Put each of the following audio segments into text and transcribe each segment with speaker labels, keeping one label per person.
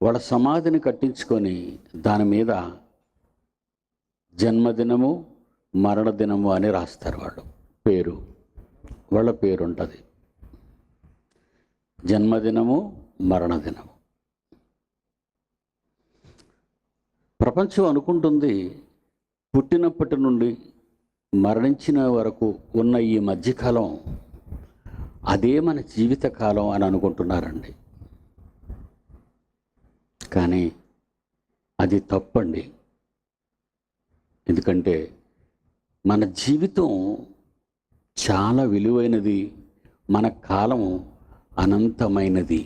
Speaker 1: వాళ్ళ సమాధిని కట్టించుకొని దాని మీద జన్మదినము మరణదినము అని రాస్తారు. వాళ్ళ పేరు ఉంటుంది. జన్మదినము మరణదినము. ప్రపంచం అనుకుంటుంది పుట్టినప్పటి నుండి మరణించిన వరకు ఉన్న ఈ మధ్యకాలం అదే మన జీవితకాలం అని అనుకుంటున్నారండి. కానీ అది తప్పండి. ఎందుకంటే మన జీవితం చాలా విలువైనది, మన కాలం అనంతమైనది.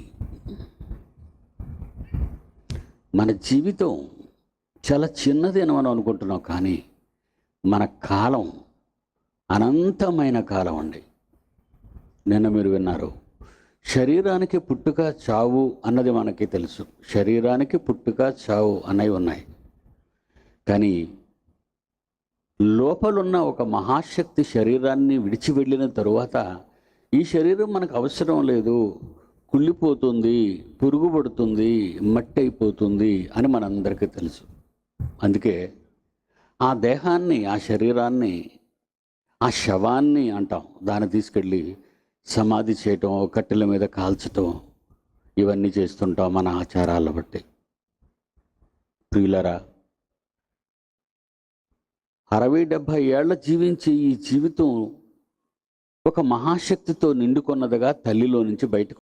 Speaker 1: మన జీవితం చాలా చిన్నది అని మనం అనుకుంటున్నాం, కానీ మన కాలం అనంతమైన కాలం అండి. నిన్న మీరు విన్నారు, శరీరానికి పుట్టుక చావు అన్నది మనకి తెలుసు. శరీరానికి పుట్టుక చావు అన్నవి ఉన్నాయి. కానీ లోపలున్న ఒక మహాశక్తి శరీరాన్ని విడిచి వెళ్ళిన తరువాత ఈ శరీరం మనకు అవసరం లేదు, కుళ్ళిపోతుంది, పురుగుపడుతుంది, మట్టి అయిపోతుంది అని మనందరికీ తెలుసు. అందుకే ఆ దేహాన్ని, ఆ శరీరాన్ని, ఆ శవాన్ని అంటాం, దాన్ని తీసుకెళ్ళి సమాధి చేయటం, కట్టెల మీద కాల్చటం, ఇవన్నీ చేస్తుంటాం మన ఆచారాలను బట్టి. ప్రియులరా, 60-70 ఏళ్ల జీవించే ఈ జీవితం ఒక మహాశక్తితో నిండుకొన్నదిగా తల్లిలో నుంచి బయటకు